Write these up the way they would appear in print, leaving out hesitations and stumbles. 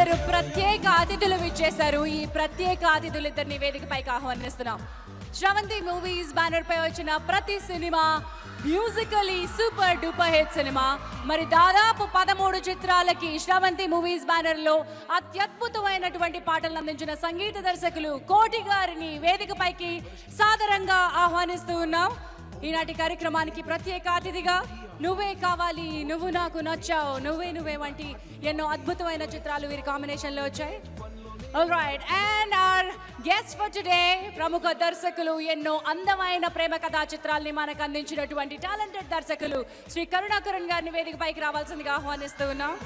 ఇద్దరు ప్రత్యేక అతిథులు విచ్చేశారు. ఈ ప్రత్యేక అతిథులు ఇద్దరిని వేదికపైకి ఆహ్వానిస్తున్నాం. శ్రవంతి మూవీస్ బ్యానర్ పై వచ్చిన ప్రతి cinema musically super duper hit cinema. మరి దాదాపు 13 చిత్రాలకి శ్రవంతి మూవీస్ బ్యానర్ లో అత్యద్భుతమైనటువంటి పాటలు అందించిన సంగీత దర్శకులు కోటి గారిని వేదికపైకి సాదరంగా ఆహ్వానిస్తూ ఉన్నాం. ఈనాటి కార్యక్రమానికి ప్రత్యేక అతిథిగా నువ్వే కావాలి, నువ్వు నాకు నచ్చావు, నువ్వే నువ్వే వంటి ఎన్నో అద్భుతమైన చిత్రాలు వీరి కాంబినేషన్లో వచ్చాయి. All right, and our guest for today ప్రముఖ దర్శకులు, ఎన్నో అందమైన ప్రేమ కథా చిత్రాల్ని మనకు అందించినటువంటి టాలెంటెడ్ దర్శకులు శ్రీ కరుణాకరణ్ గారిని వేదికపైకి రావాల్సిందిగా ఆహ్వానిస్తూ ఉన్నాం.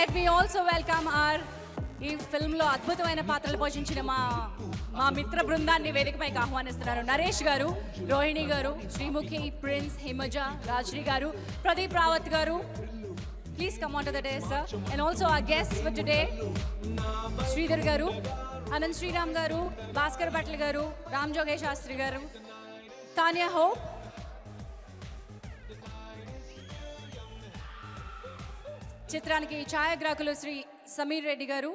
Let me also welcome our ఈ ఫిల్మ్లో అద్భుతమైన పాత్రలు పోషించిన మా మిత్ర బృందాన్ని వేదికపైకి ఆహ్వానిస్తున్నారు. నరేష్ గారు, రోహిణి గారు, శ్రీముఖి, ప్రిన్స్, హిమజ, రాజ్శ్రీ గారు, ప్రదీప్ రావత్ గారు. Please come on to the days sir. And also our guests for today, Sridhar గారు, అనంత్ శ్రీరామ్ గారు, భాస్కర్ భట్ల గారు, రామ్ జోగేష్ శాస్త్రి గారు, తానియా హోప్, చిత్రానికి ఛాయాగ్రాహకులు శ్రీ సమీర్ రెడ్డి గారు,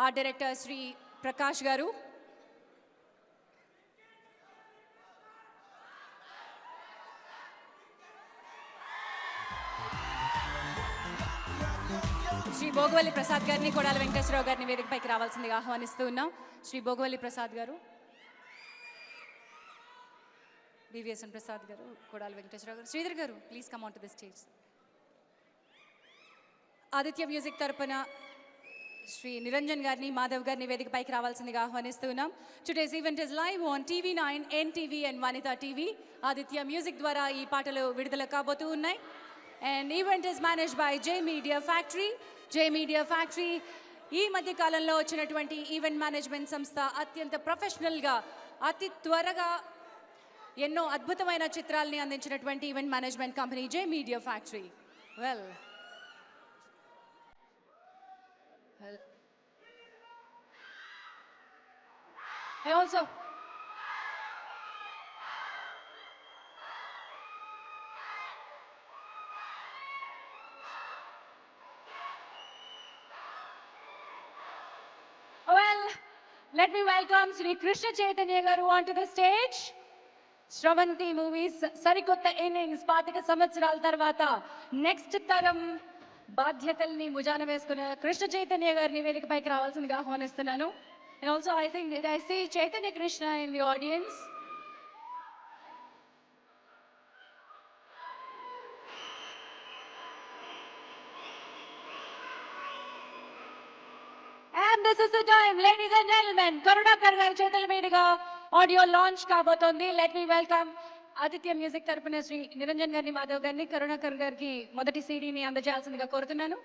ఆర్ట్ డైరెక్టర్ శ్రీ ప్రకాష్ గారు, శ్రీ భోగవల్లి ప్రసాద్ గారిని, కొడాల వెంకటేశ్వరరావు గారిని వేదికపైకి రావాల్సిందిగా ఆహ్వానిస్తూ ఉన్నాం. శ్రీ భోగవల్లి ప్రసాద్ గారు, బివిఎస్ఎన్ ప్రసాద్ గారు, కొడాల వెంకటేశ్వరరావు గారు, శ్రీధర్ గారు, please come on to the stage. Aditya music తరపున శ్రీ నిరంజన్ గారిని, మాధవ్ గారిని వేదికపైకి రావాల్సిందిగా ఆహ్వానిస్తున్నాం. Today's event is live on TV9, NTV and Vanitha TV. Aditya music ద్వారా ఈ పాటలు విడుదల కాబోతూ ఉన్నాయి. And event is managed by J media factory. J media factory ఈ మధ్య కాలంలో వచ్చినటువంటి ఈవెంట్ మేనేజ్మెంట్ సంస్థ. అత్యంత ప్రొఫెషనల్గా, అతి త్వరగా ఎన్నో అద్భుతమైన చిత్రాల్ని అందించినటువంటి event management company J media factory. Well, I also let me welcome Sri Krishna Chaitanya garu onto the stage. Shravanti movies sarikotta innings 25 సంవత్సరాల తర్వాత నెక్స్ట్ తరం బాధ్యతల్ని భుజాన వేసుకున్న కృష్ణ చైతన్య గారిని వేదికపైకి రావాల్సిందిగా ఆహ్వానిస్తున్నాను. And also I think that I see Chaitanya Krishna in the audience. And this is the time, ladies and gentlemen, Karunakar garu చేతుల మీదుగా ఆడియో లాంచ్ కాబోతోంది. Let me welcome Aditya music తరపున శ్రీ నిరంజన్ గారిని, మాధవ్ గారిని, కరుణాకర్ గారికి మొదటి సీడీని అందజేయాల్సిందిగా కోరుతున్నాను.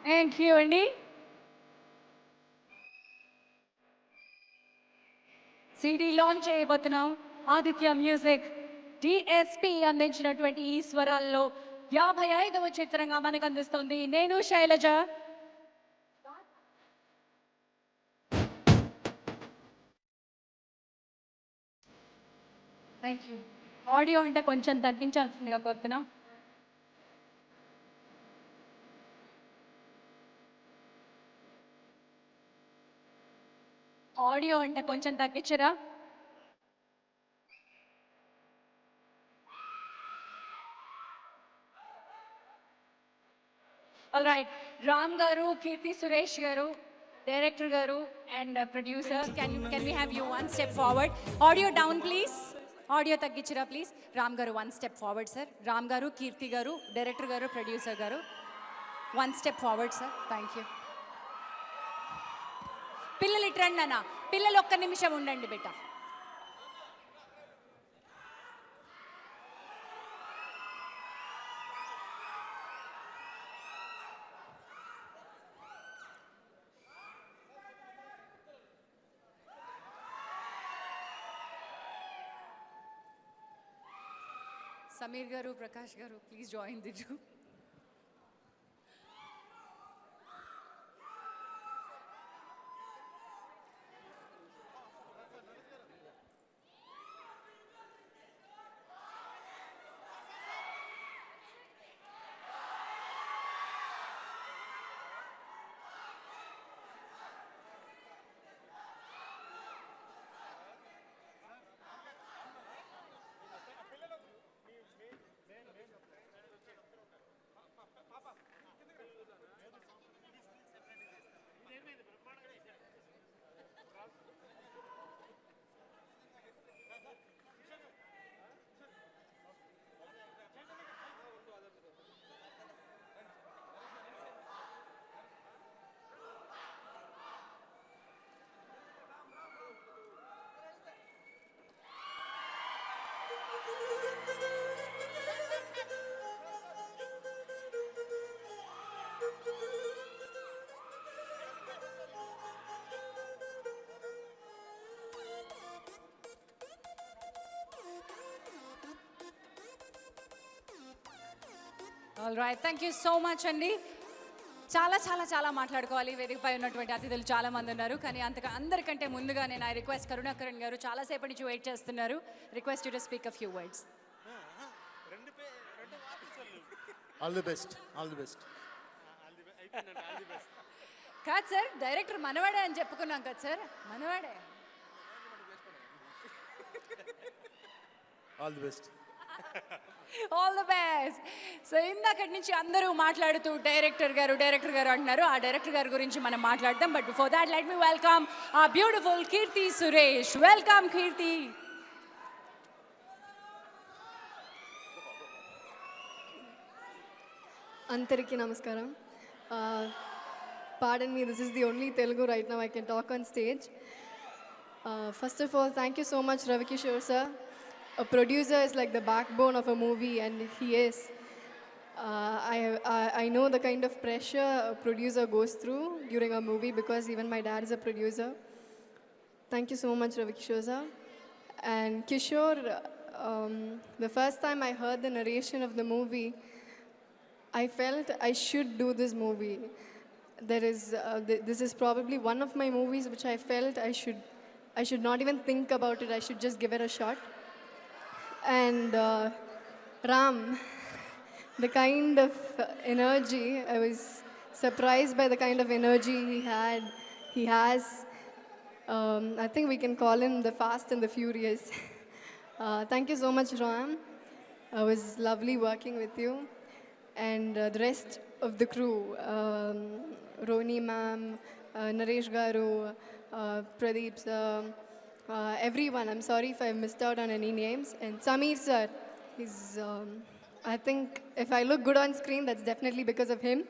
థ్యాంక్ యూ అండి. సిడి లాంచ్ చేయబోతున్నాం. ఆదిత్య మ్యూజిక్ డిఎస్పి అందించినటువంటి ఈ స్వరాల్లో 55వ చిత్రంగా మనకు అందిస్తుంది నేను శైలజ. Thank you. ఆడియో అంటే కొంచెం తగ్గించాల్సిందిగా కోరుతున్నాం. ఆడియో అంటే కొంచెం తగ్గించరా? All right. Ram garu, Keerthy Suresh garu, director గారు and producer, can we have you one step forward? Audio down please. Audio తగ్గించరా please. Ram garu one step forward sir. Ram garu, Keerthi garu, director గారు, ప్రొడ్యూసర్ గారు one step forward sir. Thank you. పిల్లలు ఇట్రండి అన్న. పిల్లలు ఒక్క నిమిషం ఉండండి బేట. సమీర్ గారు, ప్రకాష్ గారు, please join the group. All right, thank you so much అండి. చాలా చాలా చాలా మాట్లాడుకోవాలి. వేదికపై ఉన్నటువంటి అతిథులు చాలా మంది ఉన్నారు, కానీ అందరికంటే ముందుగా నేను ఐ రిక్వెస్ట్ కరుణాకరణ్ గారు చాలాసేపటి నుంచి వెయిట్ చేస్తున్నారు. Request you to speak a few words. All the best. All the best. కాదు సార్, డైరెక్టర్ మనవాడే అని చెప్పుకున్నాం కదా సార్. మనవాడే. All the best. All the best. So ఇందాకటి నుంచి అందరూ మాట్లాడుతూ డైరెక్టర్ గారు అంటున్నారు. ఆ డైరెక్టర్ గారి గురించి మనం మాట్లాడదాం. But before that let me welcome ఆ బ్యూటిఫుల్ కీర్తి సురేష్. వెల్కమ్ కీర్తి. అందరికీ నమస్కారం. Pardon me, this is the only Telugu right now I can talk on stage. First of all, thank you so much, Ravi Kishore sir. A producer is like the backbone of a movie, and he is. I know the kind of pressure a producer goes through during a movie because even my dad is a producer. Thank you so much, Ravi Kishore sir. And Kishore, the first time I heard the narration of the movie, I felt I should do this movie. This is probably one of my movies which I felt I should not even think about it. I should just give it a shot. And Ram, the kind of energy, I was surprised by the kind of energy he has. I think we can call him the Fast and the Furious. Thank you so much, Ram. It was lovely working with you. And the rest of the crew, Roni ma'am, Naresh garu, Pradeep sir, everyone. I'm sorry if I missed out on any names. And Sameer sir, I think if I look good on screen, that's definitely because of him.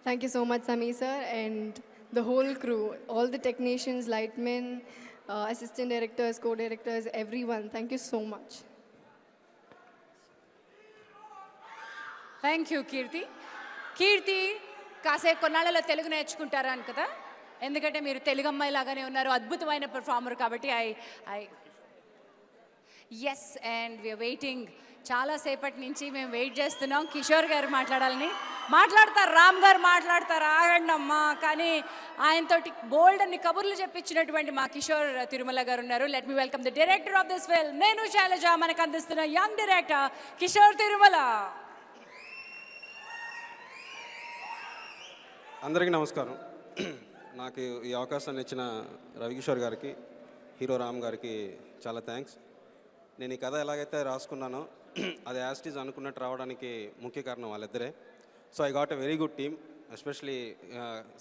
Thank you so much, Sameer sir, and the whole crew, all the technicians, lightmen, assistant directors, co-directors, everyone. Thank you so much. Thank you Keerthi. Keerthi కాసేపు కొన్నాళ్ళలో తెలుగు నేర్చుకుంటారా అని కదా. ఎందుకంటే మీరు తెలుగు అమ్మాయి లాగానే ఉన్నారు, అద్భుతమైన పెర్ఫార్మర్ కాబట్టి ఐ ఎస్ అండ్ వీఆర్ వెయిటింగ్. చాలాసేపటి నుంచి మేము వెయిట్ చేస్తున్నాం కిషోర్ గారు మాట్లాడాలని. మాట్లాడతారు, రామ్ గారు మాట్లాడతారు, ఆగండి అమ్మా. కానీ ఆయనతోటి బోల్డ్ అన్ని కబుర్లు చెప్పించినటువంటి మా కిషోర్ తిరుమల గారు ఉన్నారు. Let me welcome the director of this film, నేను శైలజ. మనకు అందిస్తున్న యంగ్ డైరెక్టర్ కిషోర్ తిరుమల. అందరికీ నమస్కారం. నాకు ఈ అవకాశాన్ని ఇచ్చిన రవికిషోర్ గారికి, హీరో రామ్ గారికి చాలా థ్యాంక్స్. నేను ఈ కథ ఎలాగైతే రాసుకున్నానో అది యాస్టీజ్ అనుకున్నట్టు రావడానికి ముఖ్య కారణం వాళ్ళిద్దరే. So I got a very good team, especially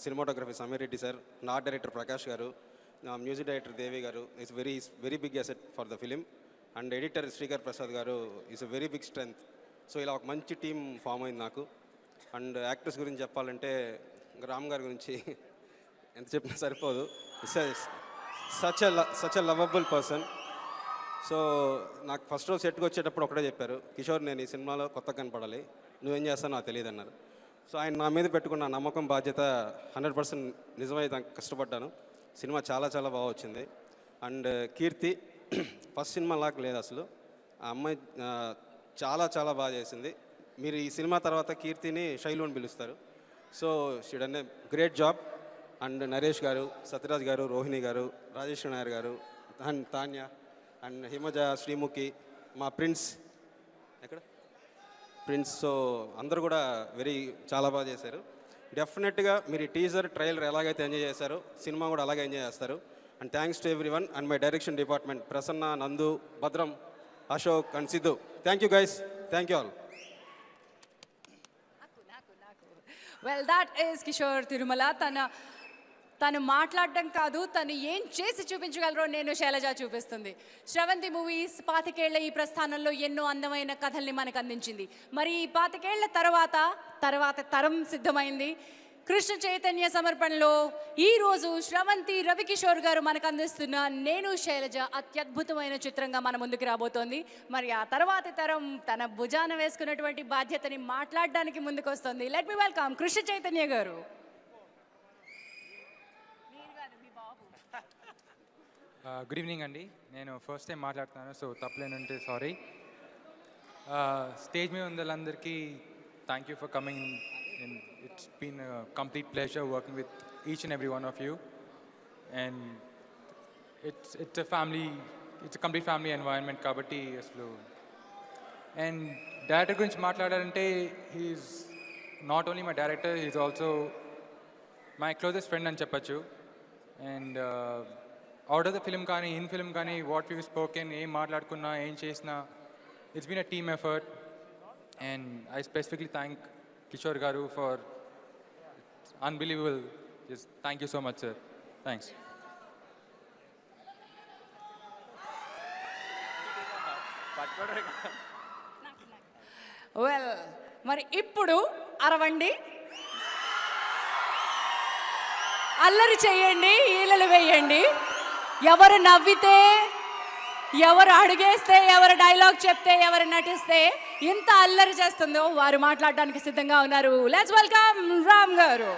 cinematography Sameer Reddy sir, నా director Prakash garu, music director Devi garu is very big asset for the film, and editor Srikar Prasad garu is a very big strength. So ఇలా ఒక మంచి టీం ఫామ్ అయింది నాకు. అండ్ యాక్టర్స్ గురించి చెప్పాలంటే రామ్ గారి గురించి ఎంత చెప్పినా సరిపోదు. Such a lovable person. So నాకు ఫస్ట్ రోజు సెట్కి వచ్చేటప్పుడు ఒకటే చెప్పారు, కిషోర్ నేను ఈ సినిమాలో కొత్తగా కనపడాలి, నువ్వేం చేస్తావు నాకు తెలియదు అన్నారు. సో ఆయన నా మీద పెట్టుకున్న నమ్మకం బాధ్యత 100% నిజమై కష్టపడ్డాను. సినిమా చాలా చాలా బాగా వచ్చింది. అండ్ కీర్తి ఫస్ట్ సినిమా లాగా లేదు అసలు. ఆ అమ్మాయి చాలా చాలా బాగా చేసింది. మీరు ఈ సినిమా తర్వాత కీర్తిని శైలు అని పిలుస్తారు. So she done a great job. And Naresh గారు, సత్యరాజ్ గారు, రోహిణి గారు, రాజేశ్వర నాయర్ గారు, అండ్ తాన్య, అండ్ హిమజ, శ్రీముఖి, మా ప్రిన్స్ ప్రిన్స్. సో అందరూ కూడా చాలా బాగా చేశారు. డెఫినెట్గా మీరు ఈ టీజర్ ట్రైలర్ ఎలాగైతే ఎంజాయ్ చేశారో సినిమా కూడా అలాగే ఎంజాయ్ చేస్తారు. And thanks to everyone and my direction department, Prasanna, నందు, భద్రం, Ashok and Siddhu. Thank you guys, thank you all. Well that is Kishore Tirumala. తను మాట్లాడడం కాదు, తను ఏం చేసి చూపించగలరో నేను శైలజ చూపిస్తుంది. శ్రవంతి మూవీస్ 25 ఏళ్ల ఈ ప్రస్థానంలో ఎన్నో అందమైన కథల్ని మనకు అందించింది. మరి ఈ 25 ఏళ్ల తర్వాత తరం సిద్ధమైంది. కృష్ణ చైతన్య సమర్పణలో ఈరోజు శ్రవంతి రవికిషోర్ గారు మనకు అందిస్తున్న నేను శైలజ అత్యద్భుతమైన చిత్రంగా మన ముందుకు రాబోతోంది. మరి ఆ తర్వాతి తరం తన భుజాన వేసుకున్నటువంటి బాధ్యతని మాట్లాడడానికి ముందుకు వస్తుంది. Let me welcome Krishna Chaitanya గారు. గుడ్ ఈవినింగ్ అండి. నేను ఫస్ట్ టైం మాట్లాడుతున్నాను, సో తప్పలేనంటే సారీ. స్టేజ్ మీద ఉన్న వాళ్ళందరికీ thank you for coming. It's been a complete pleasure working with each and every one of you, and it's a family, it's a complete family environment kabatti aslu. And director gurinchi maatladalante, he's not only my director, he's also my closest friend ani cheppachu. And out of the film kani in film kani what we've spoken, em maatladukunna em chesina, it's been a team effort. And I specifically thank Kishore Garu for unbelievable. Just thank you so much, sir. Thanks. Well మరి ఇప్పుడు అరవండి, అల్లరి చేయండి, ఈలలు వేయండి. ఎవరు నవ్వితే, ఎవరు అడుగేస్తే, ఎవరు dialogue చెప్తే, ఎవరు నటిస్తే ఇంత అల్లరి చేస్తుందో వారు మాట్లాడడానికి సిద్ధంగా ఉన్నారు. లెట్స్ వెల్కమ్ రామ్ గారు.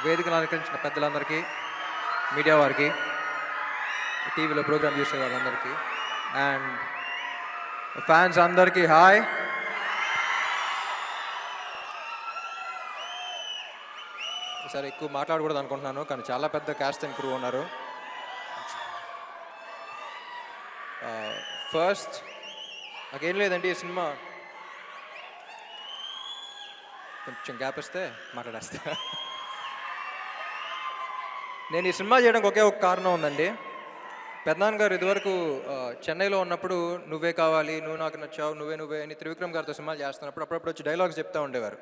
వేదికను అలంకరించిన పెద్దలందరికీ, మీడియా వారికి, టీవీలో ప్రోగ్రామ్ చూసే వాళ్ళందరికీ, అండ్ ఫ్యాన్స్ అందరికీ హాయ్. ఈసారి ఎక్కువ మాట్లాడకూడదు అనుకుంటున్నాను, కానీ చాలా పెద్ద క్యాస్ట్ అండ్ క్రూ ఉన్నారు. ఫస్ట్ నాకేం లేదండి, ఈ సినిమా కొంచెం గ్యాప్ ఇస్తే మాట్లాడేస్తా. నేను ఈ సినిమా చేయడానికి ఒకే ఒక కారణం ఉందండి. పెద్దనాన్న గారు ఇదివరకు చెన్నైలో ఉన్నప్పుడు నువ్వే కావాలి, నువ్వు నాకు నచ్చావు, నువ్వే అని త్రివిక్రమ్ గారితో సినిమాలు చేస్తున్నప్పుడు అప్పుడప్పుడు వచ్చి డైలాగ్స్ చెప్తూ ఉండేవారు.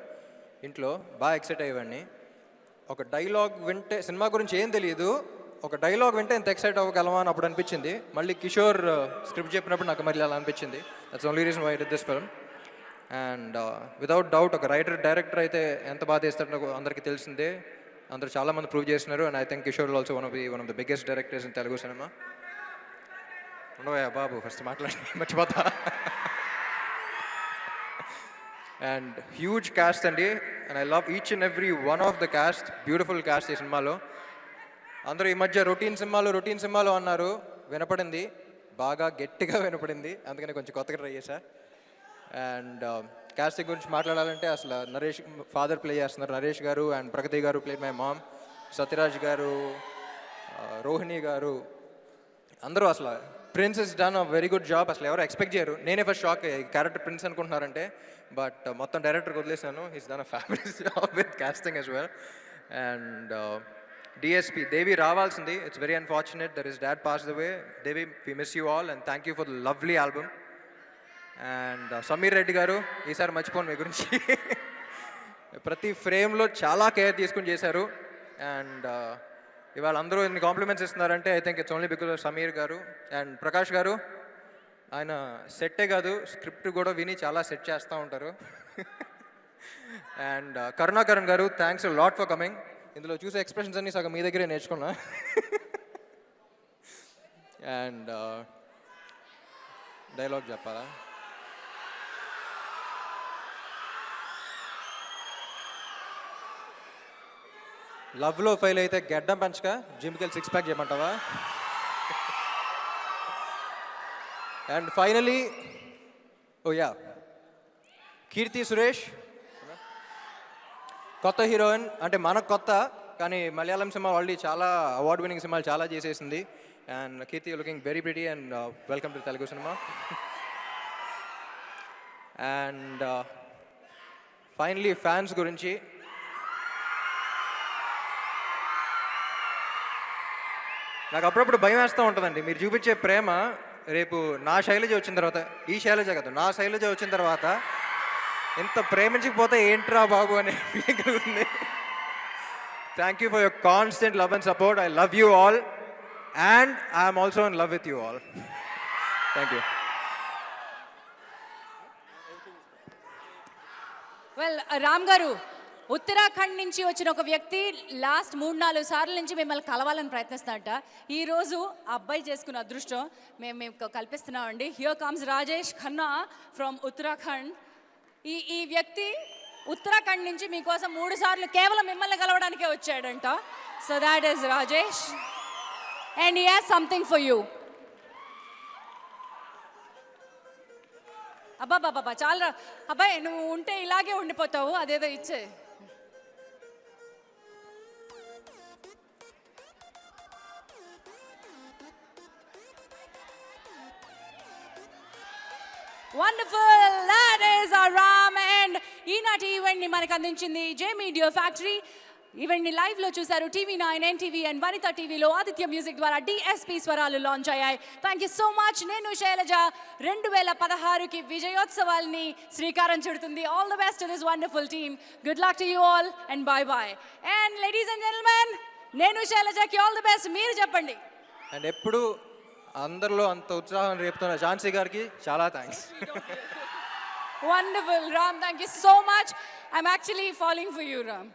ఇంట్లో బాగా ఎక్సైట్ అయ్యేవాడిని. ఒక డైలాగ్ వింటే, సినిమా గురించి ఏం తెలియదు, ఒక డైలాగ్ వింటే ఎంత ఎక్సైట్ అవ్వగలమా అని అప్పుడు అనిపించింది. మళ్ళీ కిషోర్ స్క్రిప్ట్ చెప్పినప్పుడు నాకు మళ్ళీ అలా అనిపించింది. That's only reason why I did this film. And without doubt ఒక డైరెక్టర్ అయితే ఎంత బాగా చేస్తాడో అందరికీ తెలిసిందే. అందరూ చాలామంది ప్రూవ్ చేస్తున్నారు. And I think Kishore also one of the biggest directors in Telugu cinema. ఉండవయ్యా బాబు ఫస్ట్ మాట్లాడి మర్చిపోతా. అండ్ హ్యూజ్ క్యాస్ట్ అండి, and I love each and every one of the cast. Beautiful cast ఈ సినిమాలో. అందరూ ఈ మధ్య రొటీన్ సినిమాలో అన్నారు, వినపడింది, బాగా గట్టిగా వినపడింది, అందుకని కొంచెం కొత్తగా ట్రై చేశా. అండ్ కాస్టింగ్ గురించి మాట్లాడాలంటే అసలు నరేష్ ఫాదర్ ప్లే చేస్తున్నారు నరేష్ గారు, అండ్ ప్రగతి గారు ప్లే మై మామ్, సత్యరాజ్ గారు, రోహిణి గారు, అందరూ అసలు Prince is done a very good job. అసలు ఎవరు ఎక్స్పెక్ట్ చేయరు. నేనే ఫస్ట్ షాక్ క్యారెక్టర్ ప్రిన్స్ అనుకుంటున్నారంటే, బట్ మొత్తం డైరెక్టర్కి వదిలేసాను. His done a fabulous job with casting as well. And DSP Devi రావాల్సింది, it's very unfortunate that his dad passed away. Devi we miss you all and thank you for the lovely album. And Sameer Reddy garu, ఈసారి మర్చిపోను మీ గురించి. ప్రతి ఫ్రేమ్లో చాలా care తీసుకుని చేశారు. And ఇవాళ అందరూ ఇన్ని కాంప్లిమెంట్స్ ఇస్తున్నారంటే I think it's only because of Sameer garu. And Prakash గారు, ఆయన సెట్టే కాదు స్క్రిప్ట్ కూడా విని చాలా సెట్ చేస్తూ ఉంటారు. అండ్ కరుణాకరణ్ గారు, థ్యాంక్స్ లాట్ ఫర్ కమింగ్. ఇందులో చూసే ఎక్స్ప్రెషన్స్ అన్నీ సగం మీ దగ్గరే నేర్చుకున్నా. అండ్ డైలాగ్ చెప్పాలా? లవ్లో ఫెయిల్ అయితే గడ్డం పెంచక జిమ్కి వెళ్ళి 6 ప్యాక్ చేయమంటావా? And finally ya, Keerthy Suresh కొత్త హీరోయిన్. అంటే మనకు కొత్త, కానీ మలయాళం సినిమా ఆల్రెడీ చాలా అవార్డ్ విన్నింగ్ సినిమాలు చాలా చేసేసింది. And Keerthy looking very pretty and welcome to Telugu cinema. And finally fans గురించి, నాకు అప్పుడప్పుడు భయం వేస్తూ ఉంటుందండి. మీరు చూపించే ప్రేమ రేపు నా శైలజ వచ్చిన తర్వాత, ఈ శైలజ కాదు నా శైలజ వచ్చిన తర్వాత ఇంత ప్రేమించకపోతే ఏంట్రా బాబు అనే ఫీలింగ్ కలుగుతుంది. Thank you for your constant love and support. I love you all and I'm also in love with you all. Thank you. Well Ram గారు, ఉత్తరాఖండ్ నుంచి వచ్చిన ఒక వ్యక్తి లాస్ట్ 3-4 సార్ల నుంచి మిమ్మల్ని కలవాలని ప్రయత్నిస్తున్నట్ట. ఈరోజు అబ్బాయి చేసుకున్న అదృష్టం మేము కల్పిస్తున్నామండి. Here comes Rajesh Khanna from Uttarakhand. ఈ వ్యక్తి ఉత్తరాఖండ్ నుంచి మీకోసం 3 సార్లు కేవలం మిమ్మల్ని కలవడానికే వచ్చాడంట. So that is Rajesh and he has something for you. అబ్బాబాబా చాలా అబ్బాయి, నువ్వు ఉంటే ఇలాగే ఉండిపోతావు, అదేదో ఇచ్చే. Wonderful, that is our Ram. And ఈనాటి ఈవెంట్ని మనకు అందించింది జే మీడియా ఫ్యాక్టరీ. ఈవెంట్ని లైవ్లో చూశారు TV9, NTV అండ్ వనిత టీవీలో ఆదిత్య మ్యూజిక్ ద్వారా DSP స్వరాలు లాంచ్ అయ్యాయి. Thank you so much. నేను శైలజ 2016కి విజయోత్సవాల్ని శ్రీకారం చుడుతుంది. All the best to this wonderful team. Good luck to you all and bye bye. And ladies and gentlemen, నేను శైలజకి ఆల్ ద బెస్ట్. మీరు చెప్పండి. అండ్ ఎప్పుడు అందరిలో అంత ఉత్సాహం రేపుతున్న ఝాన్సీ గారికి చాలా thanks. Wonderful, Ram. Thank you so much. I'm actually falling for you, Ram.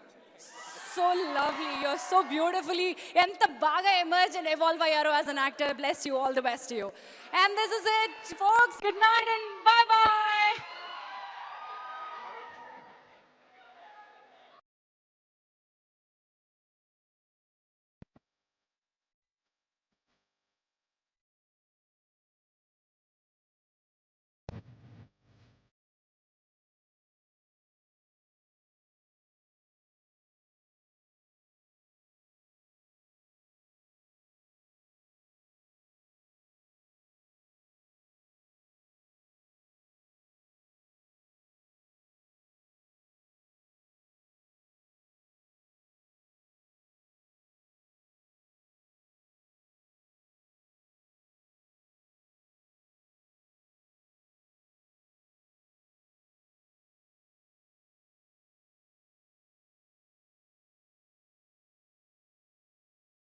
So lovely. You're so beautifully. Enta baga emerge and evolve ayyaro as an actor. Bless you. All the best to you. And this is it, folks. Good night and bye.